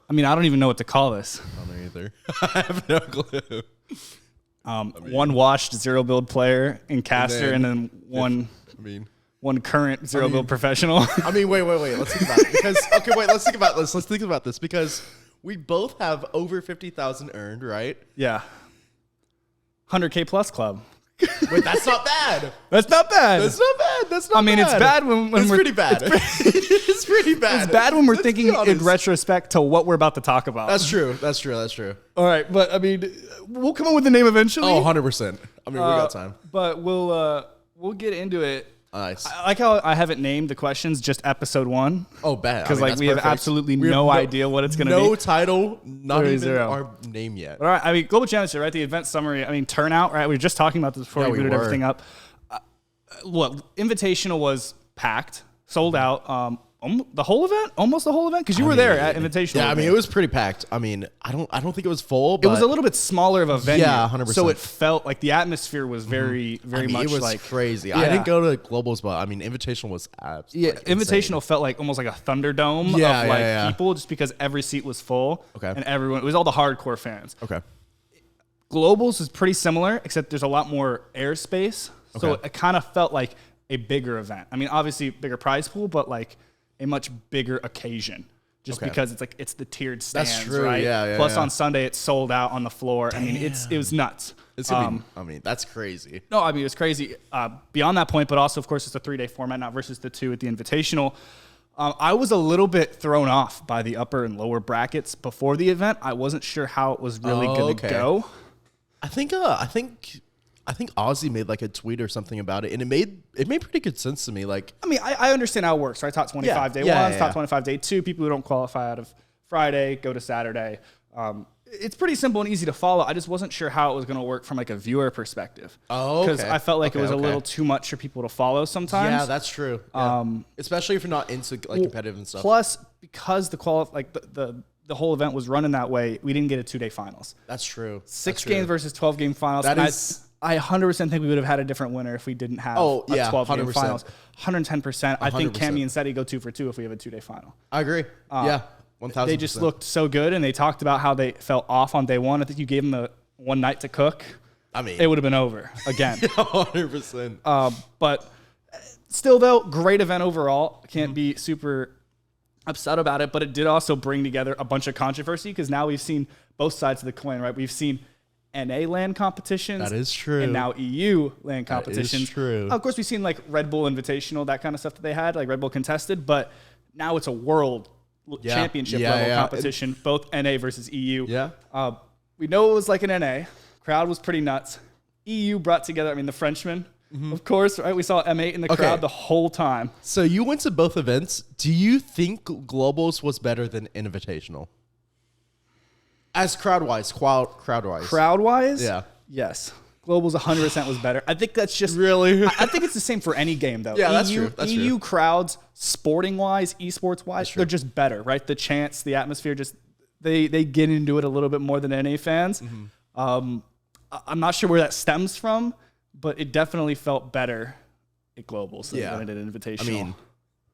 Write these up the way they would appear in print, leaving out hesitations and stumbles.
I mean, I don't even know what to call this. I don't know either. I have no clue. One washed zero build player in caster, and then one current zero build professional. I mean, wait. Let's think about it. Because let's think about this. Let's think about this because we both have over 50,000 earned, right? Yeah. 100K plus club. Wait, that's not bad. That's not bad. That's not bad. That's not bad. I mean, it's bad when it's we're... pretty bad. It's pretty bad. It's bad when we're thinking in retrospect to what we're about to talk about. That's true. All right, but I mean, we'll come up with the name eventually. Oh, 100%. I mean, we got time. But we'll get into it. Nice. I like how I haven't named the questions, just episode 1. Oh, bad. Because we have absolutely no idea what it's going to be. No title, not even zero. our name yet. All right. I mean, Global Championship, right? The event summary. I mean, turnout, right? We were just talking about this before we booted everything up. Invitational was packed, sold out. The whole event, almost the whole event, because you were there at Invitational. Yeah, I mean, it was pretty packed. I mean, I don't think it was full, but it was a little bit smaller of a venue. Yeah, 100%. So it felt like the atmosphere was very much it was like crazy. Yeah. I didn't go to Globals, but I mean, Invitational was absolutely Invitational felt like almost like a Thunderdome of people, just because every seat was full. Okay, and everyone, it was all the hardcore fans. Okay, Globals is pretty similar, except there's a lot more airspace, so it kind of felt like a bigger event. I mean, obviously bigger prize pool, but like a much bigger occasion, just because it's the tiered stands. That's true. Right? Yeah. Plus on Sunday it sold out on the floor. Damn. I mean, it was nuts. It's gonna be, I mean, that's crazy. No, I mean, it was crazy beyond that point, but also, of course, it's a 3-day format now versus the 2 at the Invitational. I was a little bit thrown off by the upper and lower brackets before the event. I wasn't sure how it was really going to go. I think Ozzy made like a tweet or something about it, and it made pretty good sense to me. Like, I mean, I understand how it works, right? Top 25 day 1, top 25 day 2. People who don't qualify out of Friday go to Saturday. It's pretty simple and easy to follow. I just wasn't sure how it was going to work from like a viewer perspective. Oh, okay. Because I felt like it was a little too much for people to follow sometimes. Yeah, that's true. Yeah. Especially if you're not into like competitive and stuff. Plus, because the whole event was running that way, we didn't get a 2-day finals. That's true. 6 games versus 12 game finals. I 100% think we would have had a different winner if we didn't have a 12 game finals. 110%. I think Cammy and Seti go 2 for 2 if we have a 2-day final. I agree. Yeah. 1,000%. They just looked so good, and they talked about how they felt off on day 1. I think you gave them the one night to cook. I mean, it would have been over again. 100%. But still, though, great event overall. Can't be super upset about it, but it did also bring together a bunch of controversy because now we've seen both sides of the coin, right? We've seen NA land competitions. That is true. And now EU land competitions. That is true. Of course, we've seen like Red Bull Invitational, that kind of stuff that they had, like Red Bull Contested, but now it's a world championship level competition, both NA versus EU. Yeah. We know it was like an NA. Crowd was pretty nuts. EU brought together, I mean, the Frenchmen, of course, right? We saw M8 in the crowd the whole time. So you went to both events. Do you think Globals was better than Invitational? As crowd-wise. Crowd-wise? Yeah. Yes. Global's 100% was better. I think that's just... Really? I think it's the same for any game, though. Yeah, that's true. That's EU true. Crowds, sporting-wise, esports-wise, they're just better, right? The chants, the atmosphere, just... They get into it a little bit more than NA fans. I'm not sure where that stems from, but it definitely felt better at Globals than it did Invitational. I mean,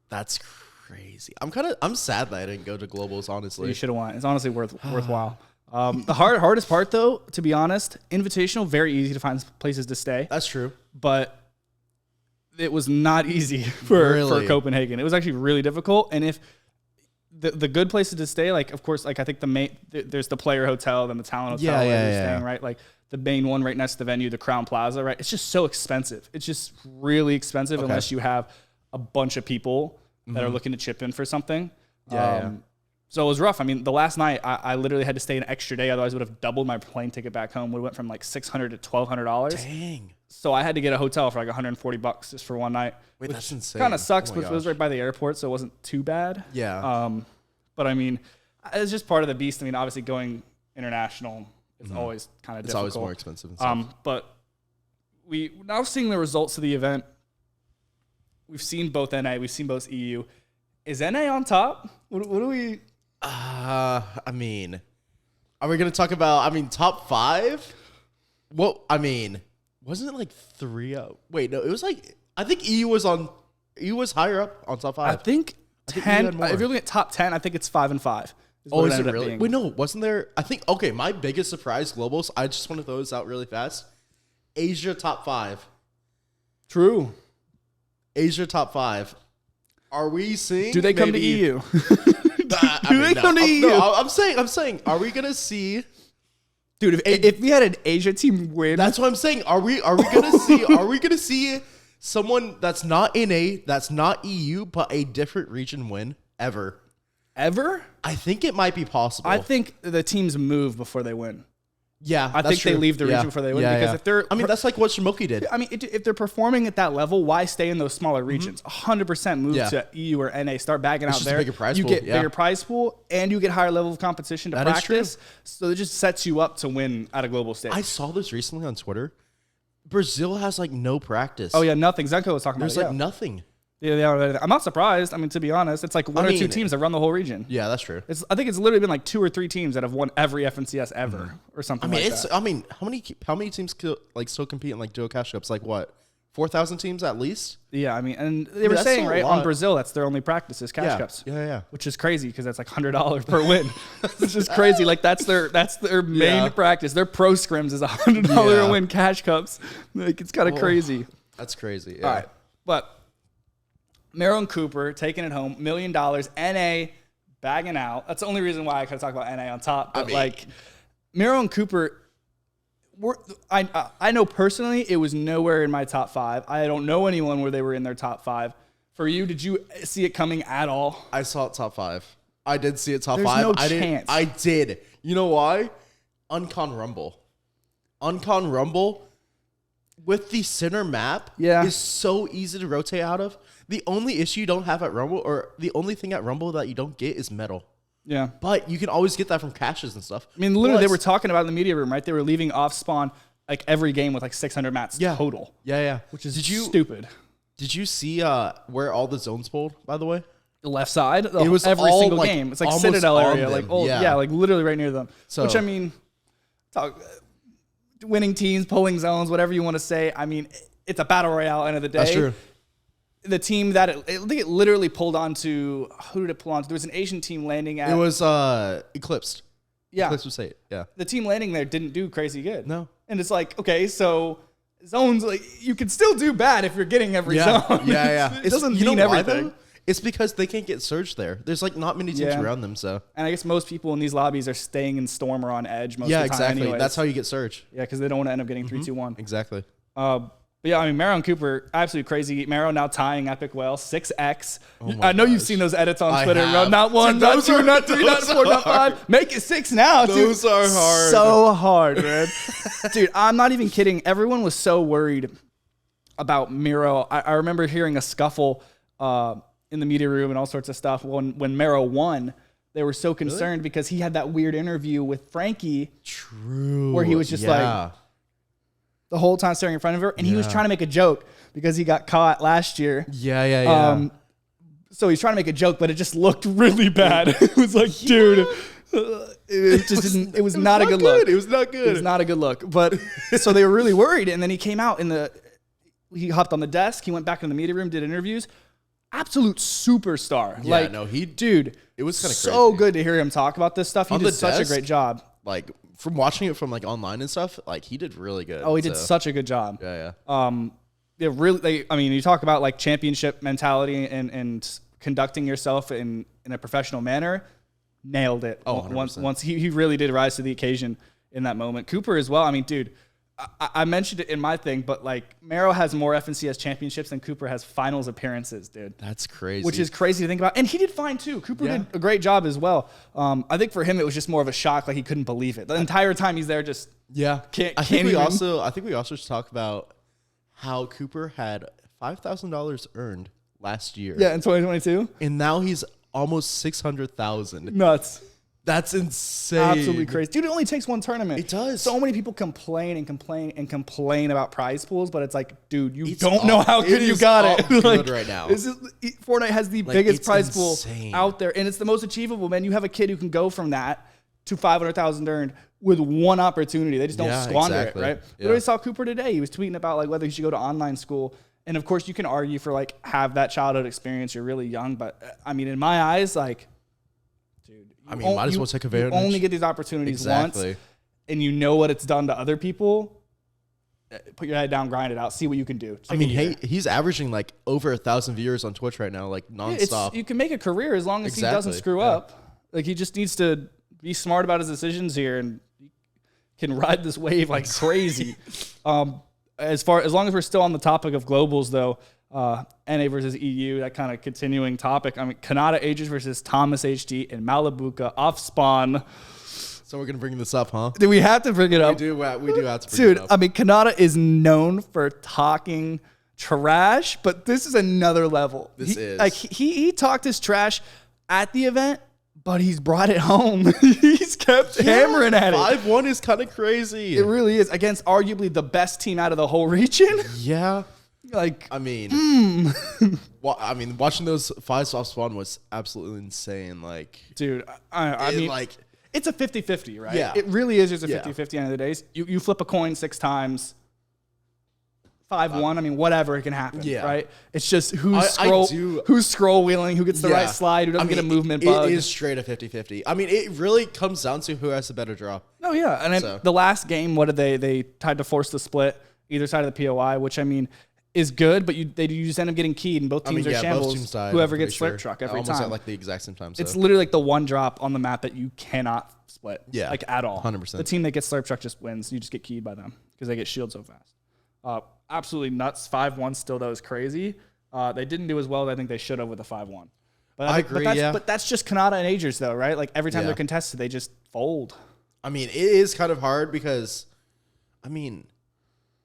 that's crazy. I'm sad that I didn't go to Globals, honestly. You should have won. It's honestly worthwhile. The hardest part, though, to be honest, Invitational, very easy to find places to stay. That's true. But it was not easy for Copenhagen. It was actually really difficult. And if the good places to stay, like, of course, like, I think there's the Player Hotel, then the Talent Hotel where you're staying, right? Like, the main one right next to the venue, the Crown Plaza, right? It's just so expensive. It's just really expensive unless you have a bunch of people that are looking to chip in for something. So it was rough. I mean, the last night, I literally had to stay an extra day. Otherwise, I would have doubled my plane ticket back home. Would have went from like $600 to $1,200. Dang. So I had to get a hotel for like $140 just for one night. Wait, that's insane. Kind of sucks, but it was right by the airport, so it wasn't too bad. Yeah. But I mean, it's just part of the beast. I mean, obviously going international is always kind of difficult. It's always more expensive. And stuff. But we now seeing the results of the event. We've seen both NA. We've seen both EU. Is NA on top? What do we... I mean, are we going to talk about, top 5? Well, I mean, wasn't it like 3-0? Wait, no, it was like, I think EU was higher up on top 5. I think 10, if you're looking at top 10, I think it's 5 and 5. Oh, is it really? Wait, no, wasn't there? I think, okay, my biggest surprise globals, I just want to throw this out really fast. Asia top 5. True. Asia top 5. Are we seeing? Do they come to EU? Come to EU? No, I'm saying, are we gonna see? Dude, if we had an Asia team win, that's what I'm saying. Are we gonna see someone that's not NA, that's not EU, but a different region win ever? Ever? I think it might be possible. I think the teams move before they win. Yeah, I think true. they leave the region before they win because if they're, I mean, that's like what Shimoki did. I mean, if they're performing at that level, why stay in those smaller regions? 100% move to EU or NA, start bagging out there. Bigger prize you pool. get bigger prize pool, and you get higher level of competition to practice. So it just sets you up to win at a global stage. I saw this recently on Twitter. Brazil has like no practice. Oh yeah, nothing. Zenko was talking about. There's like nothing. Yeah, I'm not surprised. I mean, to be honest, it's like one or two teams that run the whole region. Yeah, that's true. I think it's literally been like 2 or 3 teams that have won every FNCS ever or something. I mean, I mean, how many teams like still compete in like duo cash cups? Like what? 4,000 teams at least. Yeah, I mean, and they were saying right on Brazil that's their only practice is cash cups. Yeah. Which is crazy because that's like $100 per win. It's just crazy. Like that's their main practice. Their pro scrims is $100 a win cash cups. Like it's kind of crazy. That's crazy. Yeah. All right, but. Mero and Cooper taking it home, $1 million, NA bagging out. That's the only reason why I kind of talk about NA on top. But like Mero and Cooper, I know personally it was nowhere in my top 5. I don't know anyone where they were in their top 5. For you, did you see it coming at all? I saw it top 5. I did see it top 5. There's no chance. I did. You know why? Uncon Rumble with the center map is so easy to rotate out of. The only issue you don't have at Rumble, or the only thing at Rumble that you don't get is metal. Yeah. But you can always get that from caches and stuff. I mean, literally, they were talking about in the media room, right? They were leaving off spawn like every game with like 600 mats total. Yeah. Which is stupid. Did you see where all the zones pulled, by the way? The left side? It was every single like game. It's like Citadel area. Them. Like, like literally right near them. So, which, I mean, winning teams, pulling zones, whatever you want to say. I mean, it's a battle royale end of the day. That's true. The team that I think it literally pulled onto, who did it pull onto? There was an Asian team landing at. It was Eclipsed. Yeah. Eclipsed would say it. Yeah. The team landing there didn't do crazy good. No. And it's like, okay, so zones, like you can still do bad if you're getting every zone. Yeah. It doesn't mean everything. Why, it's because they can't get surge there. There's like not many teams around them, so. And I guess most people in these lobbies are staying in Storm or on Edge most of the time. Exactly. Anyways. That's how you get surge. Yeah, because they don't want to end up getting 3-2-1. Exactly. But yeah, I mean, Mero and Cooper, absolutely crazy. Mero now tying Epic Whale, 6x. I know you've seen those edits on Twitter. Not 1, not 2, not 3, not 4, not 5. Make it 6 now, dude. Those are hard. So hard, man. Dude, I'm not even kidding. Everyone was so worried about Mero. I remember hearing a scuffle in the media room and all sorts of stuff. When Mero won, they were so concerned because he had that weird interview with Frankie. True. Where he was just like... the whole time staring in front of her, and he was trying to make a joke because he got caught last year. Yeah. So he's trying to make a joke, but it just looked really bad. It was like, dude, it just didn't. It was not a good look. It was not good. It was not a good look. But so they were really worried, and then he came out he hopped on the desk. He went back in the media room, did interviews. Absolute superstar. Yeah, dude. It was kind of so crazy. Good to hear him talk about this stuff. He did such a great job. Like from watching it from like online and stuff, like he did really good. Oh, he did such a good job. Yeah. I mean, you talk about like championship mentality and conducting yourself in a professional manner. Nailed it. Oh, 100%. Once he really did rise to the occasion in that moment. Cooper as well. I mean, dude, I mentioned it in my thing, but like Mero has more FNCS championships than Cooper has finals appearances, dude. That's crazy. Which is crazy to think about. And he did fine too. Cooper did a great job as well. I think for him it was just more of a shock, like he couldn't believe it. The entire time he's there just I think we also should talk about how Cooper had $5,000 earned last year. Yeah, in 2022. And now he's almost 600,000. Nuts. That's insane. Absolutely crazy. Dude, it only takes one tournament. It does. So many people complain about prize pools, but it's like, dude, you don't know how good you got it. Like, right now. Fortnite has the biggest prize pool out there, and it's the most achievable, man. You have a kid who can go from that to 500,000 earned with one opportunity. They just don't squander it, right? Yeah. But I saw Cooper today. He was tweeting about like whether he should go to online school. And of course, you can argue for like have that childhood experience. You're really young, but I mean, in my eyes, like, dude, I mean, might as well take advantage. You only get these opportunities once, and you know what it's done to other people. Put your head down, grind it out, see what you can do. I mean, he's averaging like over 1,000 viewers on Twitch right now, like nonstop. You can make a career as long as he doesn't screw up. Like, he just needs to be smart about his decisions here and can ride this wave like crazy. As long as we're still on the topic of globals, though, NA versus EU, that kind of continuing topic. I mean, Kanata Ages versus Thomas HD and Malibuka off spawn. So we're gonna bring this up, huh? Do we have to bring it up? We do have to bring it up. Dude, I mean, Kanata is known for talking trash, but this is another level. He talked his trash at the event, but he's brought it home. He's kept hammering at it. 5-1 is kind of crazy. It really is, against arguably the best team out of the whole region. Yeah. Like, I mean, watching those 5s off spawn was absolutely insane. Like, dude, I mean, like, it's a 50-50, right? Yeah. It really is just a 50-50 end of the days. You flip a coin 6 times, 5-1. I mean, whatever, it can happen, right? It's just who's scroll wheeling, who gets the right slide, who doesn't get a movement bug. It is straight a 50-50. I mean, it really comes down to who has the better draw. Oh, yeah. And then the last game, what did they tried to force the split, either side of the POI, which, I mean, is good, but you just end up getting keyed, and both teams are shambles. Teams died, whoever gets slurp truck every time. Almost at like the exact same time. So. It's literally like the one drop on the map that you cannot split, like at all. 100%. The team that gets slurp truck just wins. You just get keyed by them because they get shield so fast. Absolutely nuts. 5-1 still, that was crazy. They didn't do as well as I think they should have with the 5-1. But I agree, but that's just Kanata and Agers, though, right? Like, every time they're contested, they just fold. I mean, it is kind of hard because, I mean,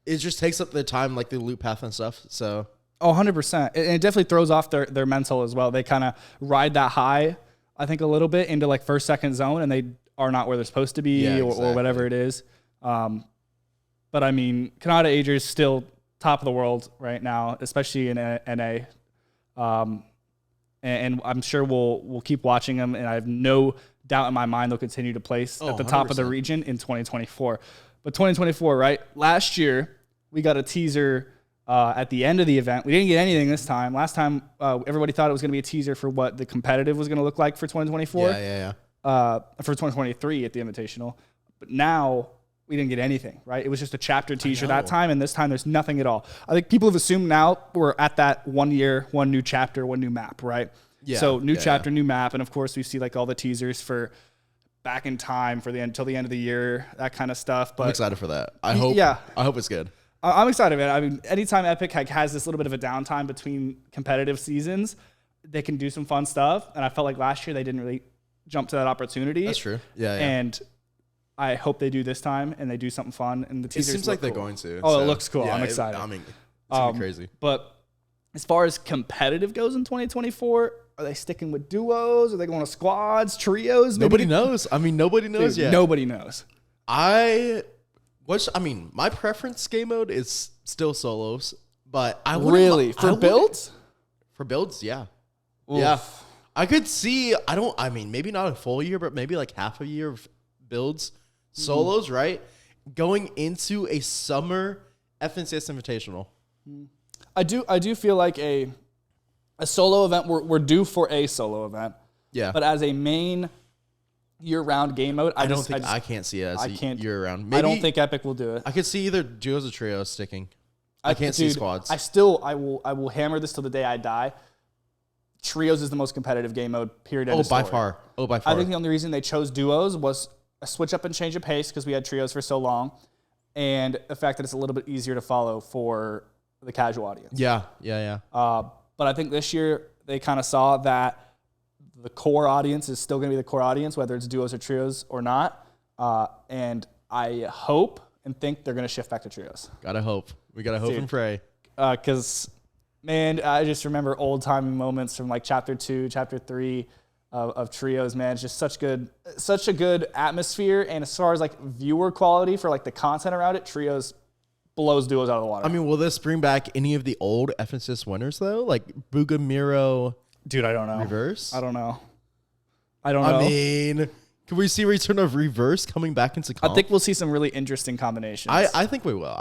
it just takes up the time, like the loop path and stuff. So, 100%. And it definitely throws off their mental as well. They kind of ride that high, I think, a little bit into like first, second zone, and they are not where they're supposed to be or whatever it is. But I mean, Kanata Agers still top of the world right now, especially in NA. And I'm sure we'll keep watching them, and I have no doubt in my mind they'll continue to place at the top 100%. Of the region in 2024. But 2024, right? Last year, we got a teaser at the end of the event. We didn't get anything this time. Last time, everybody thought it was going to be a teaser for what the competitive was going to look like for 2024. For 2023 at the Invitational. But now, we didn't get anything, right? It was just a chapter teaser that time, and this time there's nothing at all. I think people have assumed now we're at that 1 year, one new chapter, one new map, right? Yeah. So new chapter, new map, and of course we see like all the teasers for back in time for the end till the end of the year, that kind of stuff. But I'm excited for that. I hope it's good. I'm excited, man. I mean, anytime Epic has this little bit of a downtime between competitive seasons, they can do some fun stuff. And I felt like last year they didn't really jump to that opportunity. That's true. Yeah. And I hope they do this time and they do something fun. And the teasers it seems like they're cool. going to. Oh, so, it looks cool. Yeah, I'm excited. I mean, it's gonna be crazy. But as far as competitive goes in 2024, are they sticking with duos? Are they going to squads, trios? Nobody knows. I mean, nobody knows yet. Nobody knows. My preference game mode is still solos, but I would really for builds. For builds, yeah. Oof. Yeah. I could see. I mean, maybe not a full year, but maybe like half a year of builds. Solos, right? Going into a summer FNCS Invitational. I do feel like a solo event, we're due for a solo event. Yeah. But as a main year-round game mode, I can't see it as year-round. Maybe, I don't think Epic will do it. I could see either duos or trios sticking. I can't see squads. I will hammer this till the day I die. Trios is the most competitive game mode, period. By far. I think the only reason they chose duos was a switch up and change of pace because we had trios for so long, and the fact that it's a little bit easier to follow for the casual audience. Yeah. But I think this year they kind of saw that the core audience is still going to be the core audience, whether it's duos or trios or not. And I hope and think they're going to shift back to trios. Gotta hope. We gotta hope and pray. Because, man, I just remember old-timey moments from like Chapter 2, Chapter 3 of trios, man. It's just such a good atmosphere. And as far as like viewer quality for like the content around it, trios blows duos out of the water. I mean, will this bring back any of the old FNCS winners though? Like Bugamiro? Dude, I don't know. Reverse? I don't know. I mean, can we see return of Reverse coming back into comp? I think we'll see some really interesting combinations. I think we will.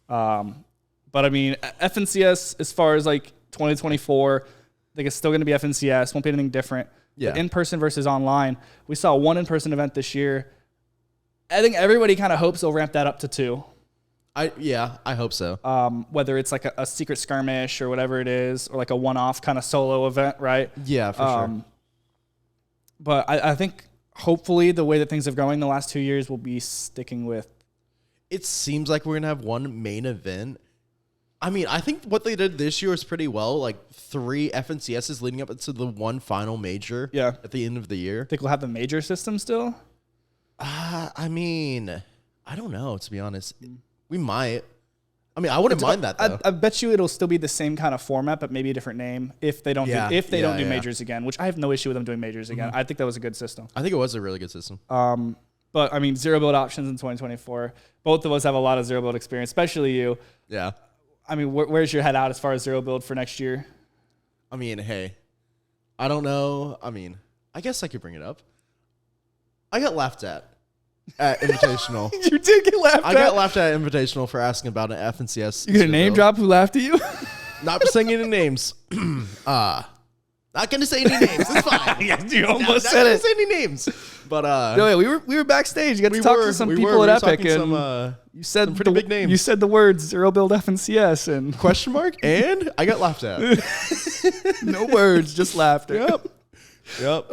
But I mean, FNCS, as far as like 2024, I think it's still going to be FNCS. Won't be anything different. But in-person versus online. We saw one in-person event this year. I think everybody kind of hopes they'll ramp that up to 2. I hope so. Whether it's like a secret skirmish or whatever it is, or like a one-off kind of solo event, right? Yeah, for sure. But I think hopefully the way that things have going the last 2 years will be sticking with. It seems like we're going to have one main event. I mean, I think what they did this year is pretty well. Like 3 FNCSs leading up to the one final major at the end of the year. Think we'll have the major system still? I mean, I don't know, to be honest. We might. I mean, I wouldn't mind that, though. I bet you it'll still be the same kind of format, but maybe a different name if they don't do majors again, which I have no issue with them doing majors again. I think that was a good system. I think it was a really good system. But, I mean, zero build options in 2024. Both of us have a lot of zero build experience, especially you. Yeah. I mean, where's your head out as far as zero build for next year? I mean, hey, I don't know. I mean, I guess I could bring it up. I got laughed at Invitational. You did get laughed at? I got laughed at Invitational for asking about an FNCS. You gonna name drop who laughed at you? Not saying any names. Not gonna say any names. It's fine. Yeah, you almost said it. Not gonna say any names. But no, yeah, we were backstage. You got to talk to some people at Epic, and you said some pretty big names. You said the words zero build FNCS and question mark, and I got laughed at. No words, just laughter. Yep.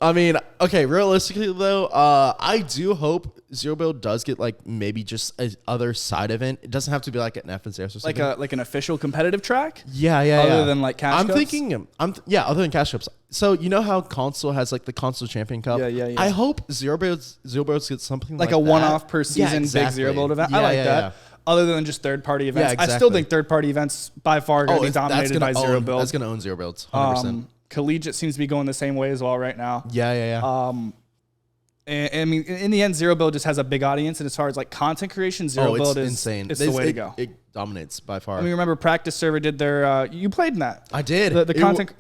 I mean, okay, realistically though, I do hope Zero Build does get like maybe just a other side event. It doesn't have to be like an FNCS or something. Like an official competitive track? Yeah. Other than like cash I'm cups? thinking other than cash cups. So you know how console has like the console champion cup? Yeah. I hope Zero Build gets something like a that. one-off per season big Zero Build event. I like that. Yeah. Other than just third-party events. Yeah, exactly. I still think third-party events by far going to be dominated by Zero Build. That's going to own Zero Builds, 100%. Collegiate seems to be going the same way as well right now. Yeah. And I mean, in the end, Zero Build just has a big audience, and as far as like content creation, Zero Build is insane. It's the way to go. It dominates by far. I mean, remember Practice Server did their. You played in that. I did. The content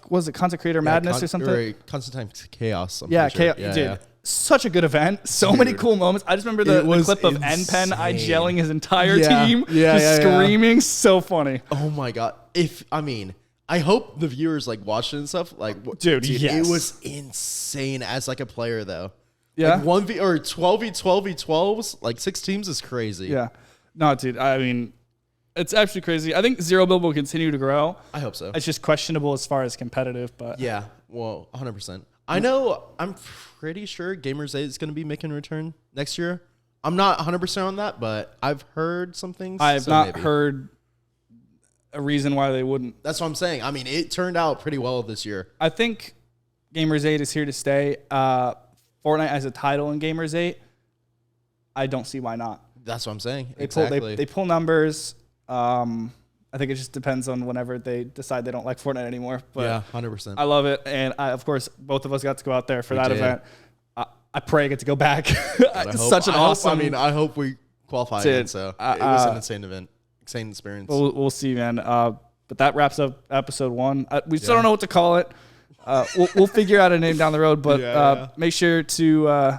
was it Content Creator Madness or something? Or Constantine Chaos. Chaos. Dude, such a good event. So many cool moments. I just remember the clip of NPen IGLing his entire team, screaming. So funny. Oh my god! I hope the viewers like watched it and stuff. Like, dude, yes. It was insane as like a player though. Yeah, like 1v or 12v12v12s, like 6 teams is crazy. Yeah, no, dude. I mean, it's actually crazy. I think Zero Build will continue to grow. I hope so. It's just questionable as far as competitive, but yeah, well, 100%. I know. I'm pretty sure Gamers 8 is going to be making a return next year. I'm not 100% on that, but I've heard some things. I have not heard a reason why they wouldn't. That's what I'm saying. I mean, it turned out pretty well this year. I think Gamers 8 is here to stay. Fortnite as a title in Gamers 8, I don't see why not. That's what I'm saying. They pull numbers. I think it just depends on whenever they decide they don't like Fortnite anymore. But yeah, 100%. I love it. And of course, both of us got to go out there for that event. I pray I get to go back. Such an awesome. I hope we qualify again. So it was an insane event. Insane experience. We'll see, man. But that wraps up episode 1. We still don't know what to call it. We'll figure out a name down the road, but make sure to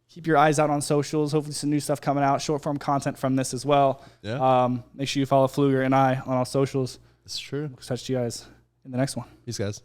keep your eyes out on socials. Hopefully some new stuff coming out, short form content from this as well. Yeah. Make sure you follow Pfluger and I on all socials. It's true. We'll catch you guys in the next one. Peace, guys.